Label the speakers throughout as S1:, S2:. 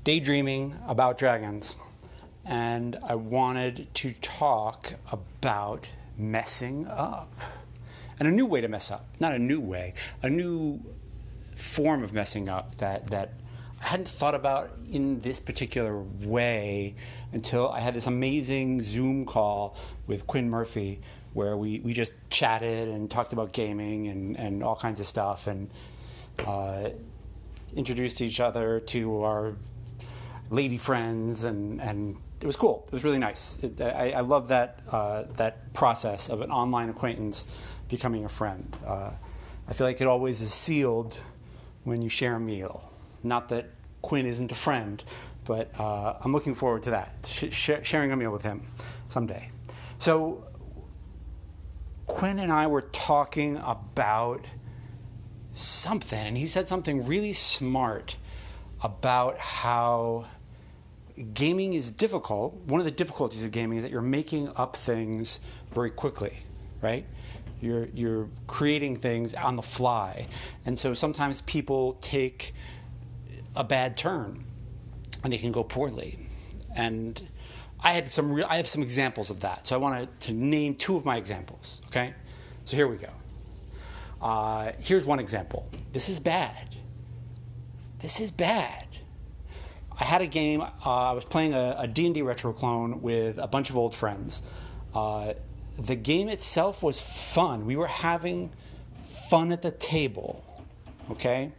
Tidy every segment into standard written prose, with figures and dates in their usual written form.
S1: Daydreaming about dragons, and I wanted to talk about messing up. And a new way to mess up. Not a new way, a new form of messing up that I hadn't thought about in this particular way until I had this amazing Zoom call with Quinn Murphy where we just chatted and talked about gaming and all kinds of stuff and introduced each other to our lady friends and it was cool. It was really nice. I love that process of an online acquaintance becoming a friend. I feel like it always is sealed when you share a meal. Not that Quinn isn't a friend, but I'm looking forward to that, sharing a meal with him someday. So Quinn and I were talking about something, and he said something really smart about how gaming is difficult. One of the difficulties of gaming is that you're making up things very quickly, right? You're creating things on the fly. And so sometimes people take a bad turn and it can go poorly. And I have some examples of that. So I wanted to name two of my examples, okay? So here we go. Here's one example. This is bad. This is bad. I had a game, I was playing a D&D retro clone with a bunch of old friends. The game itself was fun. We were having fun at the table, okay?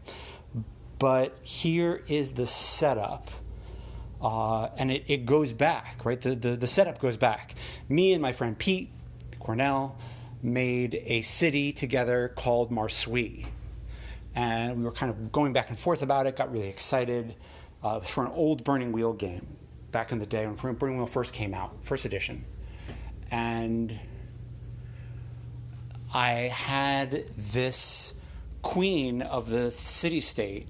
S1: But here is the setup, and it goes back, right? The setup goes back. Me and my friend Pete Cornell made a city together called Marsui, and we were kind of going back and forth about it, got really excited. It was for an old Burning Wheel game back in the day when Burning Wheel first came out, first edition. And I had this queen of the city-state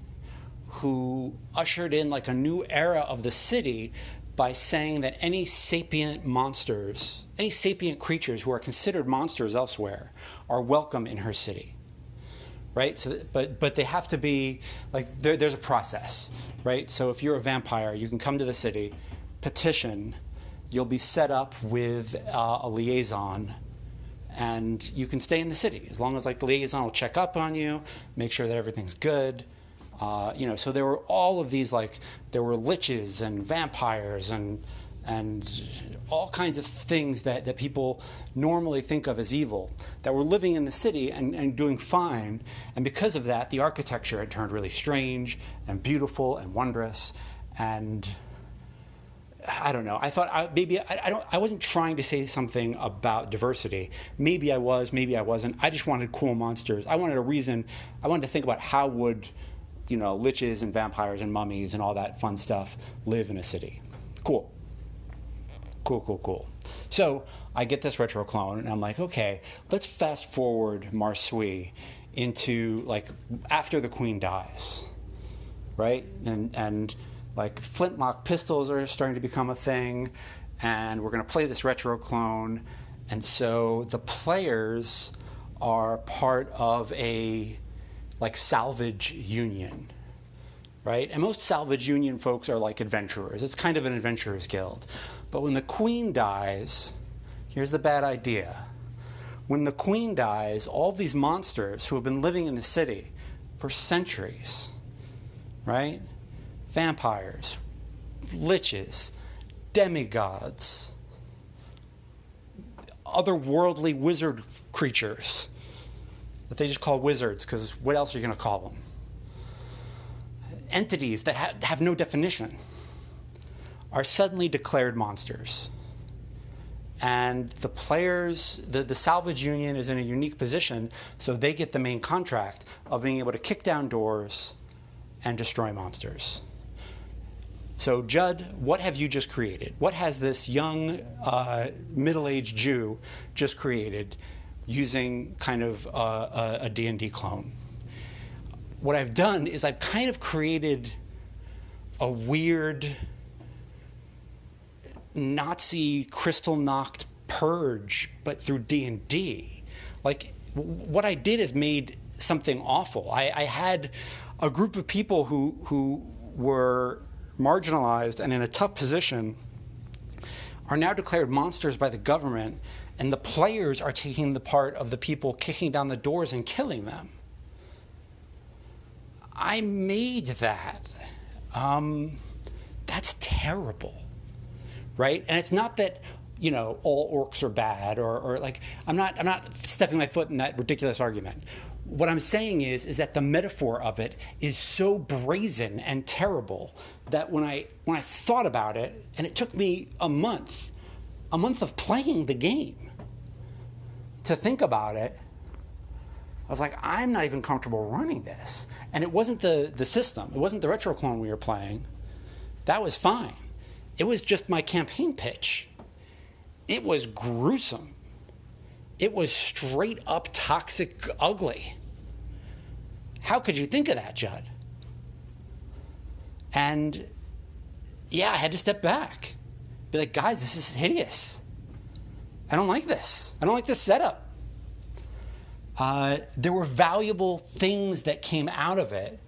S1: who ushered in like a new era of the city by saying that any sapient monsters, any sapient creatures who are considered monsters elsewhere are welcome in her city. Right? So, but they have to be, like, there's a process, right? So if you're a vampire, you can come to the city, petition, you'll be set up with a liaison, and you can stay in the city as long as, like, the liaison will check up on you, make sure that everything's good. So there were all of these, like, there were liches and vampires and all kinds of things that people normally think of as evil that were living in the city and doing fine. And because of that, the architecture had turned really strange and beautiful and wondrous. And I don't know. I thought I wasn't trying to say something about diversity. Maybe I was, maybe I wasn't. I just wanted cool monsters. I wanted a reason. I wanted to think about how would, liches and vampires and mummies and all that fun stuff live in a city. Cool. So I get this retro clone, and I'm like, okay, let's fast forward Marsui into, like, after the queen dies, right? And like, flintlock pistols are starting to become a thing, and we're going to play this retro clone. And so the players are part of a, like, salvage union, right? And most salvage union folks are like adventurers. It's kind of an adventurers guild. But when the queen dies, here's the bad idea. When the queen dies, all these monsters who have been living in the city for centuries, right? Vampires, liches, demigods, otherworldly wizard creatures that they just call wizards, because what else are you going to call them? Entities that have no definition are suddenly declared monsters. And the players, the salvage union is in a unique position, so they get the main contract of being able to kick down doors and destroy monsters. So, Judd, what have you just created? What has this young, middle-aged Jew just created using kind of a D&D clone? What I've done is I've kind of created a weird Nazi Kristallnacht purge, but through D&D. Like, what I did is made something awful. I had a group of people who were marginalized, and in a tough position are now declared monsters by the government, and the players are taking the part of the people kicking down the doors and killing them. I made that. That's terrible, right? And it's not that, you know, all orcs are bad, or like, I'm not stepping my foot in that ridiculous argument. What I'm saying is that the metaphor of it is so brazen and terrible that when I thought about it, and it took me a month of playing the game to think about it, I was like, I'm not even comfortable running this. And it wasn't the system. It wasn't the retro clone we were playing. That was fine. It was just my campaign pitch. It was gruesome. It was straight up toxic ugly. How could you think of that, Judd? And yeah, I had to step back. Be like, guys, this is hideous. I don't like this. I don't like this setup. There were valuable things that came out of it.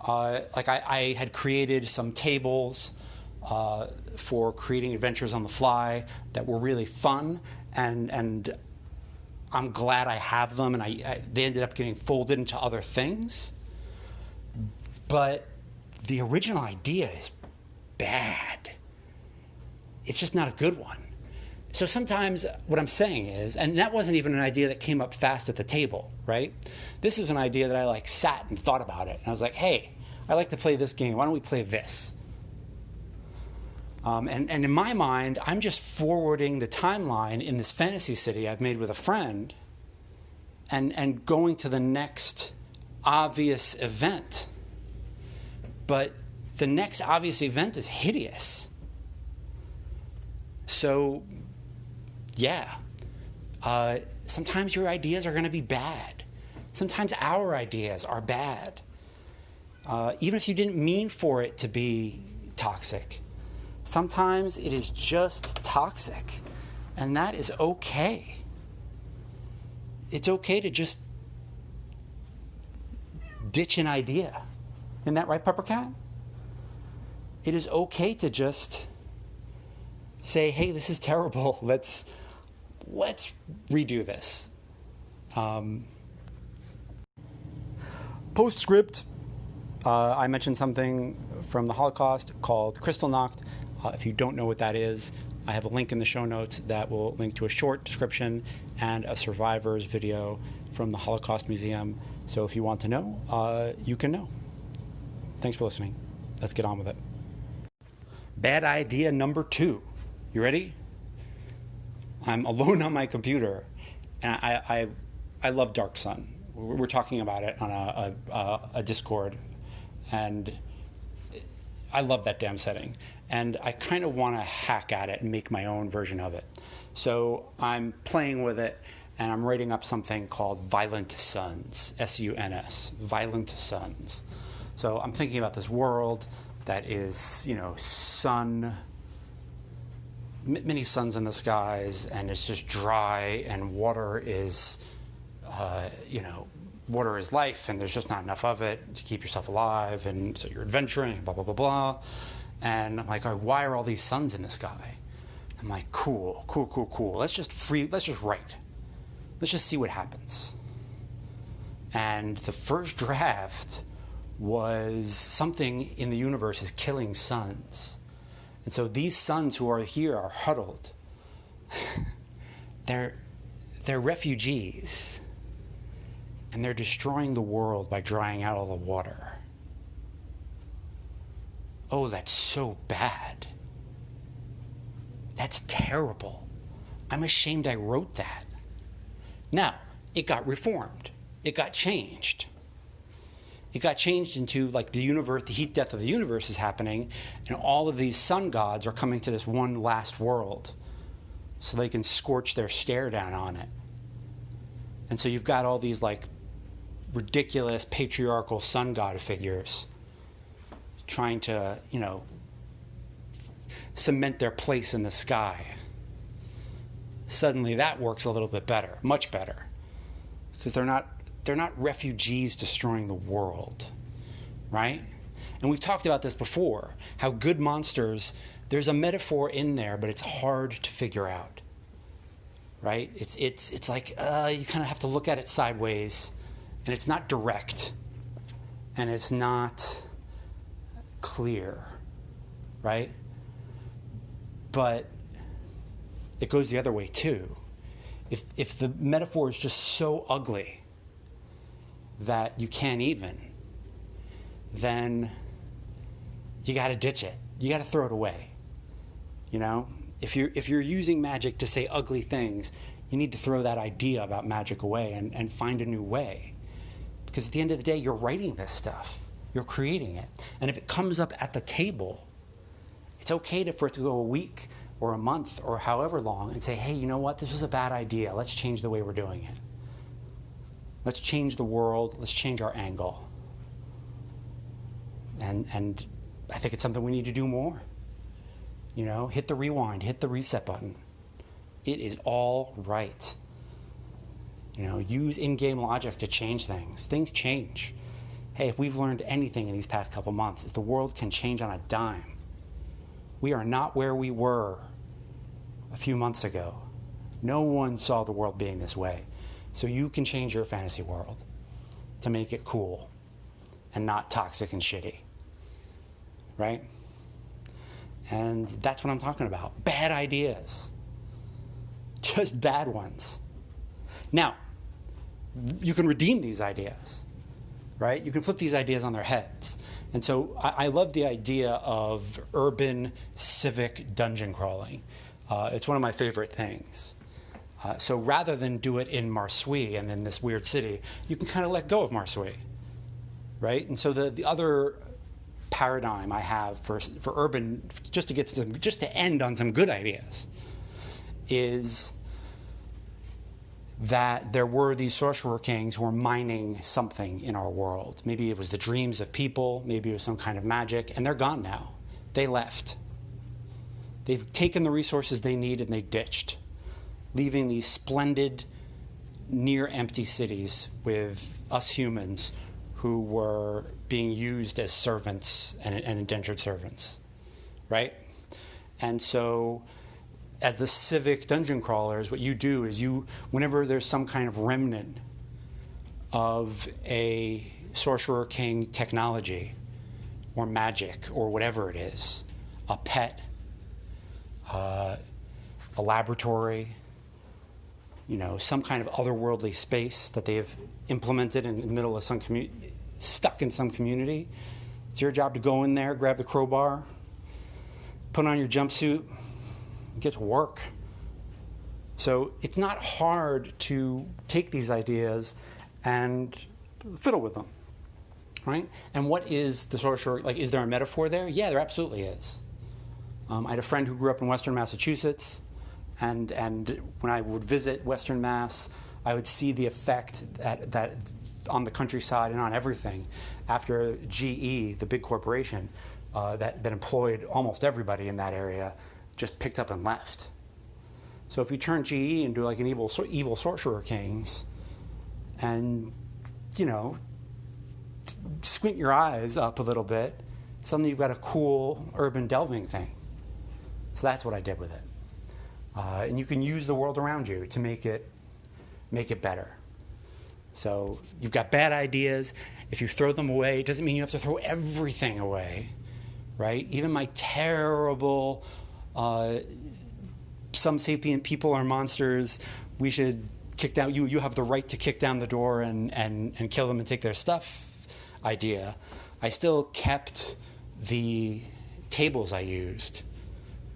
S1: Like I had created some tables for creating adventures on the fly that were really fun, and I'm glad I have them, and they ended up getting folded into other things. But the original idea is bad. It's just not a good one. So sometimes what I'm saying is, and that wasn't even an idea that came up fast at the table, right? This was an idea that I like sat and thought about it. And I was like, hey, I like to play this game. Why don't we play this? And in my mind, I'm just forwarding the timeline in this fantasy city I've made with a friend and going to the next obvious event. But the next obvious event is hideous. So, yeah. Sometimes your ideas are going to be bad. Sometimes our ideas are bad. Even if you didn't mean for it to be toxic. Sometimes it is just toxic, and that is okay. It's okay to just ditch an idea. Isn't that right, Pepper Cat? It is okay to just say, hey, this is terrible. Let's redo this. Postscript. I mentioned something from the Holocaust called Kristallnacht. If you don't know what that is, I have a link in the show notes that will link to a short description and a survivor's video from the Holocaust Museum. So if you want to know, you can know. Thanks for listening. Let's get on with it. Bad idea number 2. You ready? I'm alone on my computer, and I love Dark Sun. We're talking about it on a Discord, and I love that damn setting. And I kind of want to hack at it and make my own version of it. So I'm playing with it, and I'm writing up something called Violent Suns, S-U-N-S, Violent Suns. So I'm thinking about this world that is, you know, many suns in the skies, and it's just dry, and water is, water is life, and there's just not enough of it to keep yourself alive, and so you're adventuring, blah, blah, blah, blah. And I'm like, all right, why are all these suns in the sky? I'm like, cool. Let's just write. Let's just see what happens. And the first draft was something in the universe is killing suns. And so these suns who are here are huddled. They're refugees. And they're destroying the world by drying out all the water. Oh, that's so bad. That's terrible. I'm ashamed I wrote that. Now, it got reformed. It got changed. It got changed into, like, the universe, the heat death of the universe is happening, and all of these sun gods are coming to this one last world so they can scorch their stare down on it. And so you've got all these, like, ridiculous patriarchal sun god figures trying to, cement their place in the sky. Suddenly that works a little bit better, much better, because they're not refugees destroying the world, right? And we've talked about this before, how good monsters, there's a metaphor in there, but it's hard to figure out, right? It's like you kind of have to look at it sideways, and it's not direct, and it's not clear, right? But it goes the other way too. If the metaphor is just so ugly that you can't even, then you got to ditch it. You got to throw it away. You know, if you're using magic to say ugly things, you need to throw that idea about magic away and find a new way. Because at the end of the day, you're writing this stuff. You're creating it. And if it comes up at the table, it's okay for it to go a week or a month or however long and say, hey, you know what? This was a bad idea. Let's change the way we're doing it. Let's change the world. Let's change our angle. And I think it's something we need to do more. You know, hit the rewind, hit the reset button. It is all right. You know, use in-game logic to change things. Things change. Hey, if we've learned anything in these past couple months, is the world can change on a dime. We are not where we were a few months ago. No one saw the world being this way. So you can change your fantasy world to make it cool and not toxic and shitty. Right? And that's what I'm talking about. Bad ideas. Just bad ones. Now, you can redeem these ideas, right? You can flip these ideas on their heads. And so I love the idea of urban civic dungeon crawling. It's one of my favorite things. So rather than do it in Marsouille and in this weird city, you can kind of let go of Marsouille, right? And so the other paradigm I have for urban, just to end on some good ideas, is that there were these sorcerer kings who were mining something in our world. Maybe it was the dreams of people, maybe it was some kind of magic, and they're gone now. They left. They've taken the resources they need and they ditched, leaving these splendid, near-empty cities with us humans who were being used as servants and indentured servants, right? And so as the civic dungeon crawlers, what you do is whenever there's some kind of remnant of a sorcerer king technology or magic or whatever it is, a pet, a laboratory, you know, some kind of otherworldly space that they have implemented in the middle of some stuck in some community, it's your job to go in there, grab the crowbar, put on your jumpsuit, get to work. So it's not hard to take these ideas and fiddle with them, right? And what is the sorcerer, like, is there a metaphor there? Yeah, there absolutely is. I had a friend who grew up in Western Massachusetts, and when I would visit Western Mass, I would see the effect that on the countryside and on everything after GE, the big corporation that employed almost everybody in that area, just picked up and left. So if you turn GE into like an evil sorcerer kings, and you know, squint your eyes up a little bit, suddenly you've got a cool urban delving thing. So that's what I did with it. And you can use the world around you to make it better. So you've got bad ideas. If you throw them away, it doesn't mean you have to throw everything away, right? Even my terrible, some sapient people are monsters, we should kick down, you have the right to kick down the door and kill them and take their stuff idea. I still kept the tables I used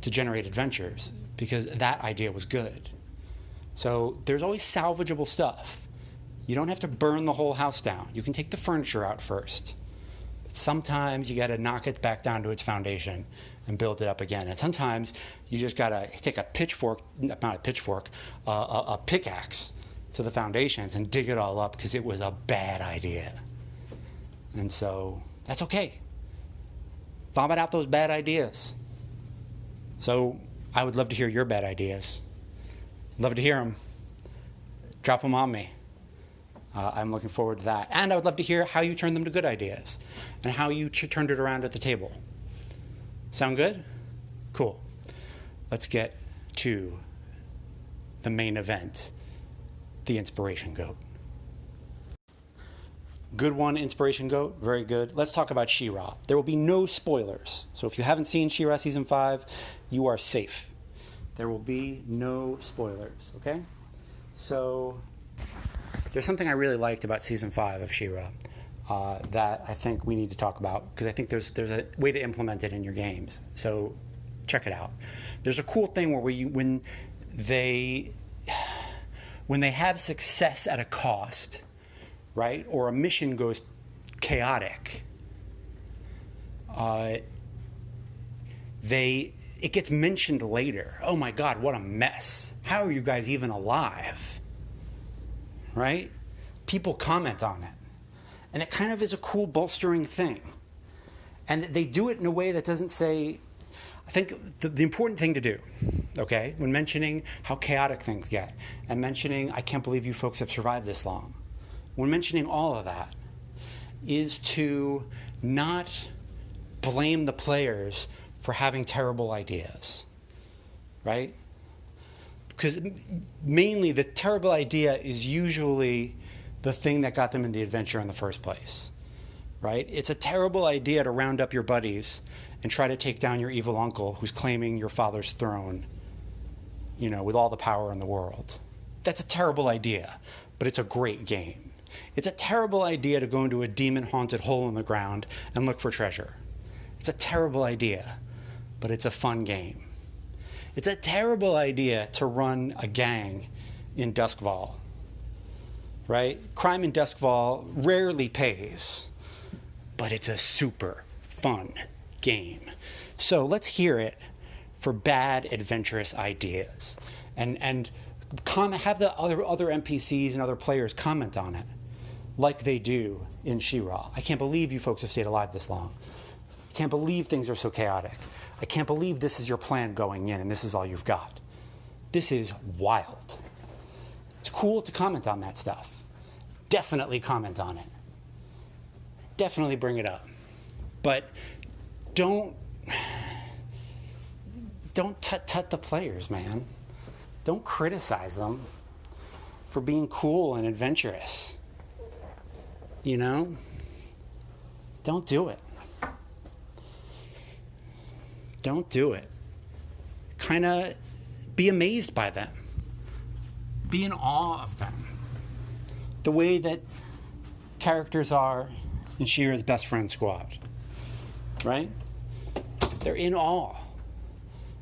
S1: to generate adventures because that idea was good. So there's always salvageable stuff. You don't have to burn the whole house down. You can take the furniture out first. But sometimes you got to knock it back down to its foundation and build it up again. And sometimes you just got to take a pickaxe to the foundations and dig it all up because it was a bad idea. And so that's okay. Vomit out those bad ideas. So I would love to hear your bad ideas. Love to hear them. Drop them on me. I'm looking forward to that. And I would love to hear how you turned them to good ideas and how you turned it around at the table. Sound good? Cool. Let's get to the main event, the Inspiration Goat. Good one, Inspiration Goat. Very good. Let's talk about She-Ra. There will be no spoilers. So if you haven't seen She-Ra Season 5, you are safe. There will be no spoilers, okay? So there's something I really liked about Season 5 of She-Ra that I think we need to talk about, because I think there's a way to implement it in your games. So check it out. There's a cool thing where when they have success at a cost, right, or a mission goes chaotic, it gets mentioned later. Oh my God, what a mess. How are you guys even alive? Right? People comment on it. And it kind of is a cool bolstering thing. And they do it in a way that doesn't say, I think the important thing to do, okay, when mentioning how chaotic things get, and mentioning, I can't believe you folks have survived this long, when mentioning all of that, is to not blame the players for having terrible ideas, right? Because mainly the terrible idea is usually the thing that got them in the adventure in the first place, right? It's a terrible idea to round up your buddies and try to take down your evil uncle who's claiming your father's throne, you know, with all the power in the world. That's a terrible idea, but it's a great game. It's a terrible idea to go into a demon-haunted hole in the ground and look for treasure. It's a terrible idea, but it's a fun game. It's a terrible idea to run a gang in Duskval, right? Crime in Duskval rarely pays, but it's a super fun game. So let's hear it for bad, adventurous ideas. And have the other NPCs and other players comment on it, like they do in She-Ra. I can't believe you folks have stayed alive this long. I can't believe things are so chaotic. I can't believe this is your plan going in and this is all you've got. This is wild. It's cool to comment on that stuff. Definitely comment on it. Definitely bring it up. But don't tut the players, man. Don't criticize them for being cool and adventurous. You know? Don't do it. Don't do it. Kind of be amazed by them. Be in awe of them. The way that characters are in She-Ra's best friend squad. Right? They're in awe.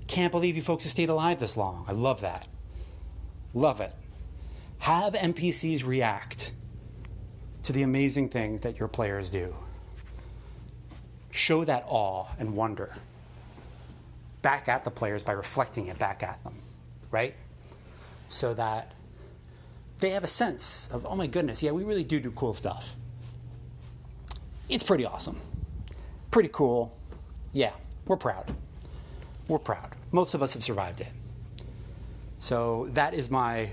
S1: Can't believe you folks have stayed alive this long. I love that. Love it. Have NPCs react to the amazing things that your players do. Show that awe and wonder back at the players by reflecting it back at them, right? So that they have a sense of, oh my goodness, yeah, we really do cool stuff. It's pretty awesome. Pretty cool. Yeah, we're proud. We're proud. Most of us have survived it. So that is my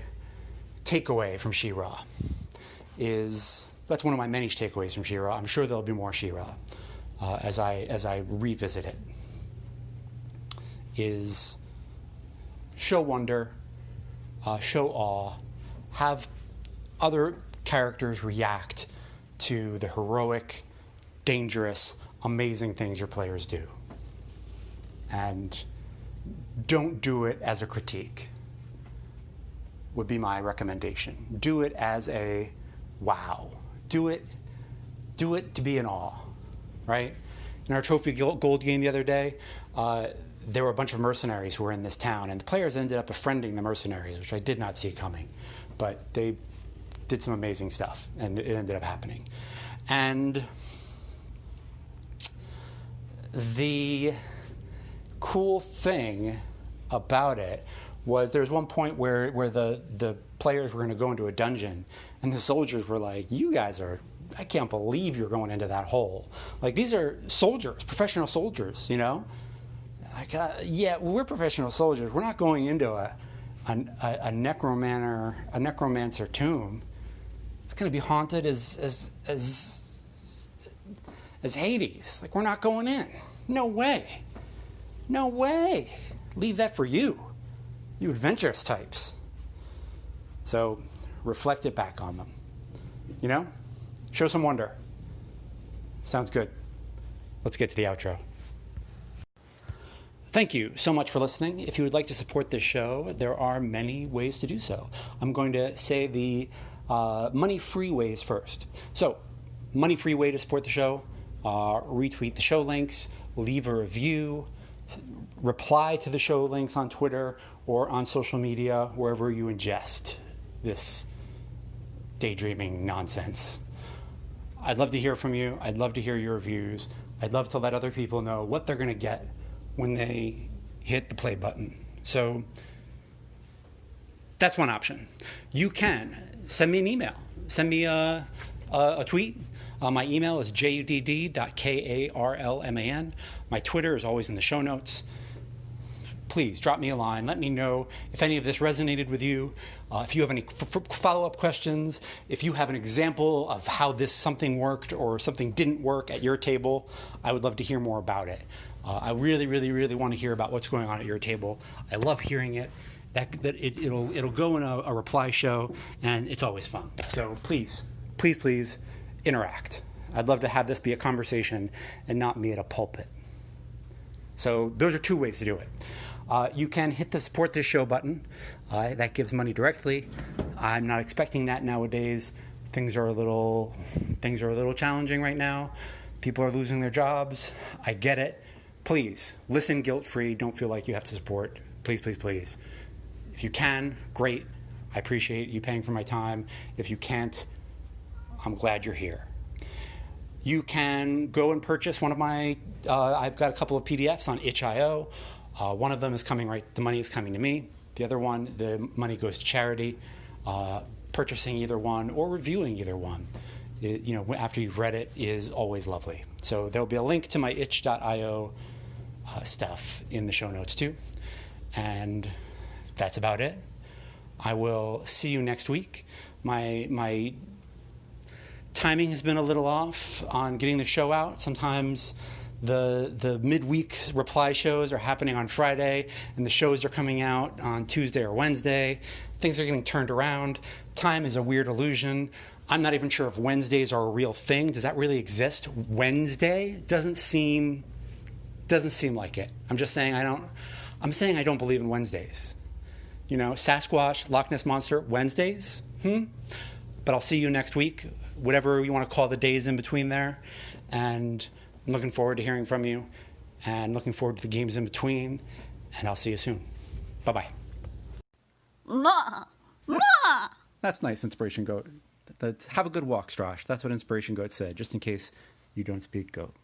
S1: takeaway from She-Ra. That's one of my many takeaways from She-Ra. I'm sure there'll be more She-Ra as I revisit it. Is show wonder, show awe, have other characters react to the heroic, dangerous, amazing things your players do. And don't do it as a critique, would be my recommendation. Do it as a wow. Do it to be in awe, right? In our Trophy Gold game the other day, there were a bunch of mercenaries who were in this town, and the players ended up befriending the mercenaries, which I did not see coming. But they did some amazing stuff, and it ended up happening. And the cool thing about it was there was one point where the players were going to go into a dungeon, and the soldiers were like, you guys are, I can't believe you're going into that hole. Like, these are soldiers, professional soldiers, you know? Like, yeah, we're professional soldiers. We're not going into a necromancer tomb It's going to be haunted as Hades. Like, we're not going in. No way. No way. Leave that for you adventurous types. So reflect it back on them. You know? Show some wonder. Sounds good. Let's get to the outro. Thank you so much for listening. If you would like to support this show, there are many ways to do so. I'm going to say the money-free ways first. So, money-free way to support the show, retweet the show links, leave a review, reply to the show links on Twitter or on social media, wherever you ingest this daydreaming nonsense. I'd love to hear from you. I'd love to hear your reviews. I'd love to let other people know what they're going to get when they hit the play button. So that's one option. You can send me an email. Send me a tweet. My email is judd.karlman. My Twitter is always in the show notes. Please drop me a line. Let me know if any of this resonated with you. If you have any follow-up questions, if you have an example of how something worked or something didn't work at your table, I would love to hear more about it. I really, really, really want to hear about what's going on at your table. I love hearing it. It'll go in a reply show, and it's always fun. So please, please, please interact. I'd love to have this be a conversation and not me at a pulpit. So those are two ways to do it. You can hit the support this show button. That gives money directly. I'm not expecting that nowadays. Things are a little challenging right now. People are losing their jobs. I get it. Please listen guilt-free. Don't feel like you have to support. Please, please, please. If you can, great. I appreciate you paying for my time. If you can't, I'm glad you're here. You can go and purchase one of my, I've got a couple of PDFs on itch.io. One of them is coming the money is coming to me. The other one, the money goes to charity. Purchasing either one or reviewing either one, after you've read it, is always lovely. So there'll be a link to my itch.io stuff in the show notes too. And that's about it. I will see you next week. My timing has been a little off on getting the show out. Sometimes the midweek reply shows are happening on Friday, and the shows are coming out on Tuesday or Wednesday. Things are getting turned around. Time is a weird illusion. I'm not even sure if Wednesdays are a real thing. Does that really exist? Wednesday doesn't seem like it. I'm saying I don't believe in Wednesdays. Sasquatch, Loch Ness Monster, Wednesdays? But I'll see you next week, whatever you want to call the days in between there. And I'm looking forward to hearing from you and looking forward to the games in between. And I'll see you soon. Bye-bye. That's nice, Inspiration Goat. Have a good walk, Strosh. That's what Inspiration Goat said, just in case you don't speak goat.